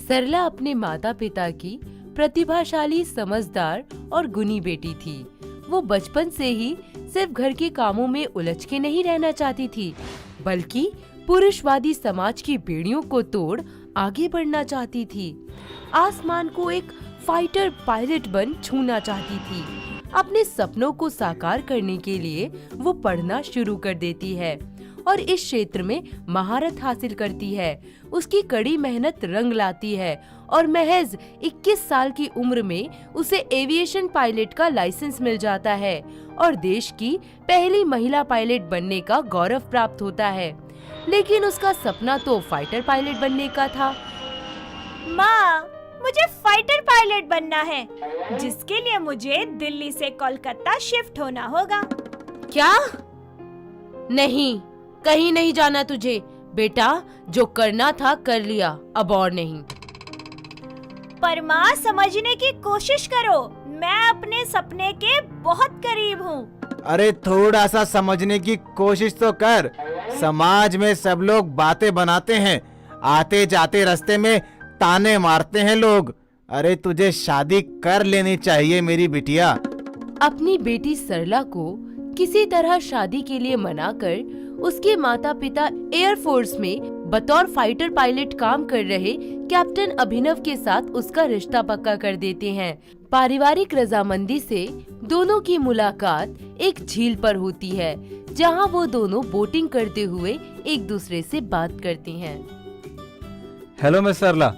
सरला अपने माता पिता की प्रतिभाशाली, समझदार और गुणी बेटी थी। वो बचपन से ही सिर्फ घर के कामों में उलझ के नहीं रहना चाहती थी, बल्कि पुरुषवादी समाज की बेड़ियों को तोड़ आगे बढ़ना चाहती थी। आसमान को एक फाइटर पायलट बन छूना चाहती थी। अपने सपनों को साकार करने के लिए वो पढ़ना शुरू कर देती है और इस क्षेत्र में महारत हासिल करती है। उसकी कड़ी मेहनत रंग लाती है और महज 21 साल की उम्र में उसे एविएशन पायलट का लाइसेंस मिल जाता है और देश की पहली महिला पायलट बनने का गौरव प्राप्त होता है। लेकिन उसका सपना तो फाइटर पायलट बनने का था। माँ, मुझे फाइटर पायलट बनना है, जिसके लिए मुझे दिल्ली से कोलकाता शिफ्ट होना होगा। क्या? नहीं, कहीं नहीं जाना तुझे। बेटा, जो करना था कर लिया, अब और नहीं। पर माँ, समझने की कोशिश करो, मैं अपने सपने के बहुत करीब हूँ। अरे थोड़ा सा समझने की कोशिश तो कर। समाज में सब लोग बातें बनाते हैं, आते जाते रास्ते में ताने मारते हैं लोग। अरे तुझे शादी कर लेनी चाहिए मेरी बिटिया। अपनी बेटी सरला को किसी तरह शादी के लिए मनाकर उसके माता पिता एयरफोर्स में बतौर फाइटर पायलट काम कर रहे कैप्टन अभिनव के साथ उसका रिश्ता पक्का कर देते हैं। पारिवारिक रजामंदी से दोनों की मुलाकात एक झील पर होती है, जहां वो दोनों बोटिंग करते हुए एक दूसरे से बात करती हैं। हेलो मिस सरला,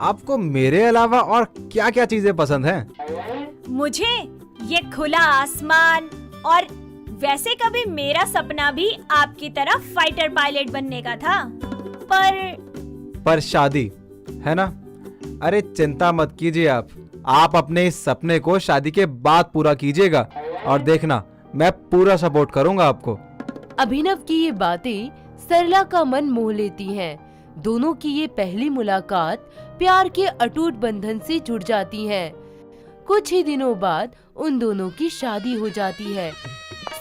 आपको मेरे अलावा और क्या क्या चीजें पसंद हैं? मुझे ये खुला आसमान, और वैसे कभी मेरा सपना भी आपकी तरह फाइटर पायलट बनने का था, पर शादी है ना? अरे चिंता मत कीजिए आप अपने इस सपने को शादी के बाद पूरा कीजिएगा और देखना, मैं पूरा सपोर्ट करूंगा आपको। अभिनव की ये बातें सरला का मन मोह लेती हैं। दोनों की ये पहली मुलाकात प्यार के अटूट बंधन से जुड़ जाती है। कुछ ही दिनों बाद उन दोनों की शादी हो जाती है।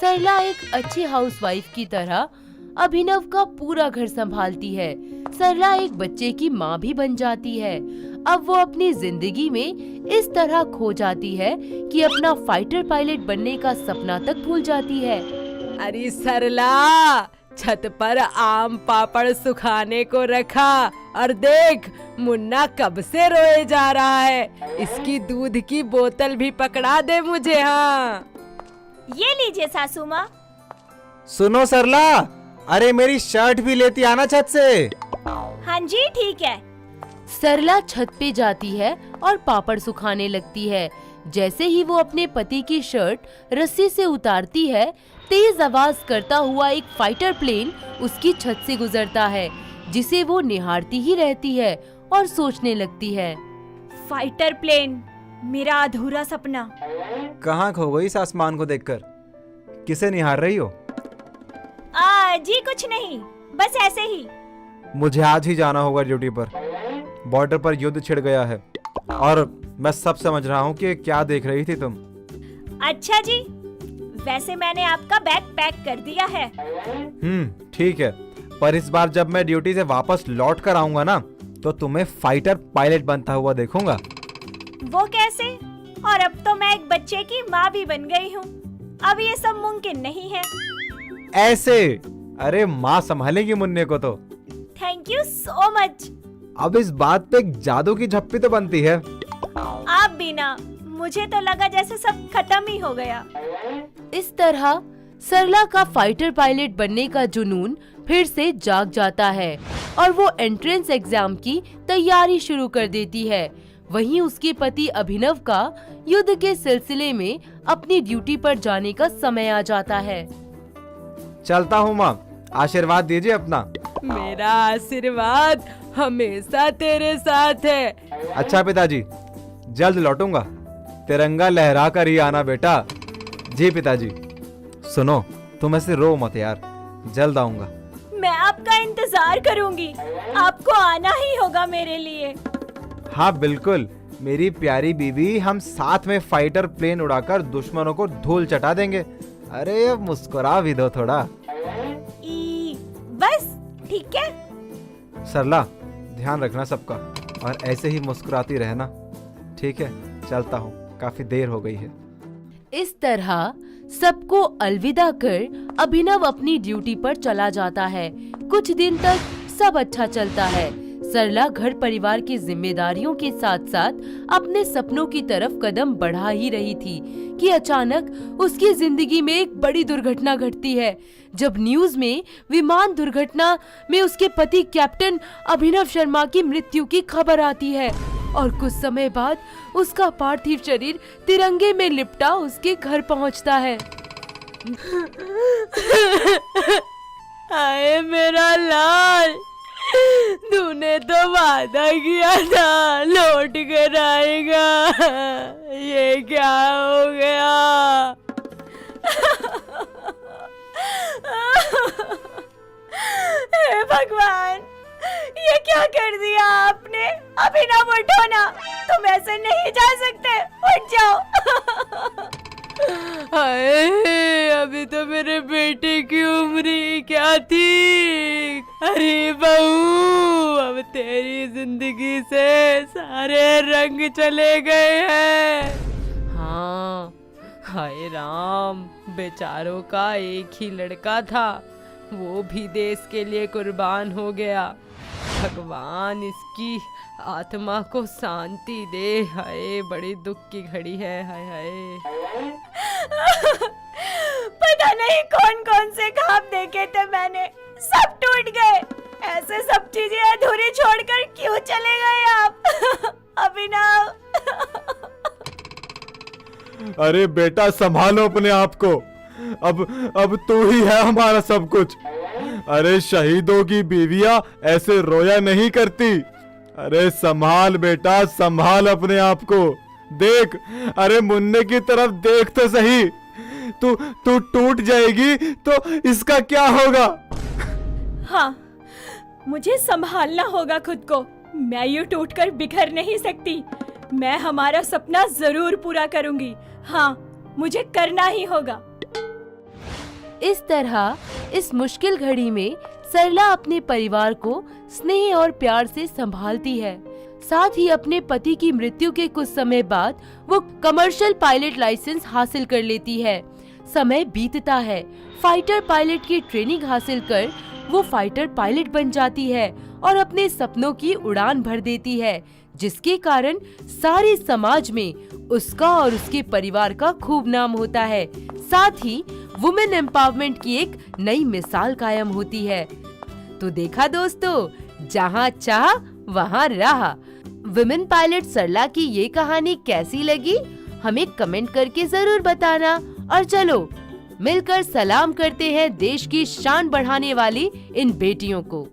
सरला एक अच्छी हाउसवाइफ की तरह अभिनव का पूरा घर संभालती है। सरला एक बच्चे की माँ भी बन जाती है। अब वो अपनी जिंदगी में इस तरह खो जाती है कि अपना फाइटर पायलट बनने का सपना तक भूल जाती है। अरे सरला, छत पर आम पापड़ सुखाने को रखा और देख, मुन्ना कब से रोए जा रहा है। इसकी दूध की बोतल भी पकड़ा दे मुझे। हाँ, ये लीजिए सासू माँ। सुनो सरला, अरे मेरी शर्ट भी लेती आना छत से। हाँ जी, ठीक है। सरला छत पे जाती है और पापड़ सुखाने लगती है। जैसे ही वो अपने पति की शर्ट रस्सी से उतारती है, तेज आवाज करता हुआ एक फाइटर प्लेन उसकी छत से गुजरता है, जिसे वो निहारती ही रहती है और सोचने लगती है। फाइटर प्लेन, मेरा अधूरा सपना। कहाँ खो गई इस आसमान को देखकर? किसे निहार रही हो? जी कुछ नहीं, बस ऐसे ही। मुझे आज ही जाना होगा ड्यूटी पर। बॉर्डर पर युद्ध छिड़ गया है और मैं सब समझ रहा हूँ कि क्या देख रही थी तुम। अच्छा जी, वैसे मैंने आपका बैग पैक कर दिया है। ठीक है, पर इस बार जब मैं ड्यूटी से वापस लौट कर आऊंगा ना, तो तुम्हें फाइटर पायलट बनता हुआ देखूंगा। वो कैसे? और अब तो मैं एक बच्चे की माँ भी बन गई हूँ। अब ये सब मुमकिन नहीं है। ऐसे? अरे माँ संभालेगी मुन्ने को तो। Thank you so much. अब इस बात पे एक जादू की झप्पी तो बनती है। आप भी ना, मुझे तो लगा जैसे सब खत्म ही हो गया। इस तरह सरला का फाइटर पायलट बनने का जुनून फिर से जाग जाता है और वो एंट्रेंस एग्जाम की तैयारी शुरू कर देती है। वहीं उसके पति अभिनव का युद्ध के सिलसिले में अपनी ड्यूटी पर जाने का समय आ जाता है। चलता हूँ माँ, आशीर्वाद दीजिए अपना। मेरा आशीर्वाद हमेशा तेरे साथ है। अच्छा पिताजी, जल्द लौटूंगा। तिरंगा लहरा कर ही आना बेटा। जी पिताजी। सुनो, तुम ऐसे रो मत यार, जल्द आऊंगा। मैं आपका इंतजार करूंगी, आपको आना ही होगा मेरे लिए। हाँ बिल्कुल मेरी प्यारी बीबी, हम साथ में फाइटर प्लेन उड़ाकर दुश्मनों को धूल चटा देंगे। अरे अब मुस्कुरा भी दो थोड़ा। बस ठीक है। सरला, ध्यान रखना सबका। और ऐसे ही मुस्कुराती रहना। ठीक है, चलता हूँ, काफी देर हो गई है। इस तरह सबको अलविदा कर अभिनव अपनी ड्यूटी पर चला जाता है। कुछ दिन तक सब अच्छा चलता है। सरला घर परिवार की जिम्मेदारियों के साथ साथ अपने सपनों की तरफ कदम बढ़ा ही रही थी कि अचानक उसकी जिंदगी में एक बड़ी दुर्घटना घटती है। जब न्यूज में विमान दुर्घटना में उसके पति कैप्टन अभिनव शर्मा की मृत्यु की खबर आती है और कुछ समय बाद उसका पार्थिव शरीर तिरंगे में लिपटा उसके घर पहुंचता है। आए मेरा लाल, तूने तो वादा किया था लौट कर आएगा, ये क्या हो गया? हे भगवान, ये क्या कर दिया आपने? अभिनव उठो ना, तुम ऐसे नहीं जा सकते, उठ जाओ। हाय, अभी तो मेरे बेटे की उम्र ही क्या थी। अरे बहू, अब तेरी जिंदगी से सारे रंग चले गए हैं। हाँ, हाय राम, बेचारों का एक ही लड़का था, वो भी देश के लिए कुर्बान हो गया। भगवान इसकी आत्मा को शांति दे। हाय, बड़ी दुख की घड़ी है। हाय हाय। पता नहीं कौन कौन से ख्वाब देखे थे मैंने, सब टूट गए। ऐसे सब चीजें अधूरी छोड़कर क्यों चले गए आप? अभिनव। अरे बेटा, संभालो अपने आप को। अब तू ही है हमारा सब कुछ। अरे शहीदों की बीवियां ऐसे रोया नहीं करती। अरे संभाल बेटा, संभाल अपने आप को। देख, अरे मुन्ने की तरफ देख तो सही। तू टूट जाएगी तो इसका क्या होगा? हाँ, मुझे संभालना होगा खुद को। मैं यूं टूटकर बिखर नहीं सकती। मैं हमारा सपना जरूर पूरा करूंगी। हाँ, मुझे करना ही होगा। इस तरह इस मुश्किल घड़ी में सरला अपने परिवार को स्नेह और प्यार से संभालती है। साथ ही अपने पति की मृत्यु के कुछ समय बाद वो कमर्शियल पायलट लाइसेंस हासिल कर लेती है। समय बीतता है, फाइटर पायलट की ट्रेनिंग हासिल कर वो फाइटर पायलट बन जाती है और अपने सपनों की उड़ान भर देती है, जिसके कारण सारे समाज में उसका और उसके परिवार का खूब नाम होता है। साथ ही वुमेन एम्पावरमेंट की एक नई मिसाल कायम होती है। तो देखा दोस्तों, जहाँ चाह वहाँ राह। वुमेन पायलट सरला की ये कहानी कैसी लगी हमें कमेंट करके जरूर बताना। और चलो मिलकर सलाम करते हैं देश की शान बढ़ाने वाली इन बेटियों को।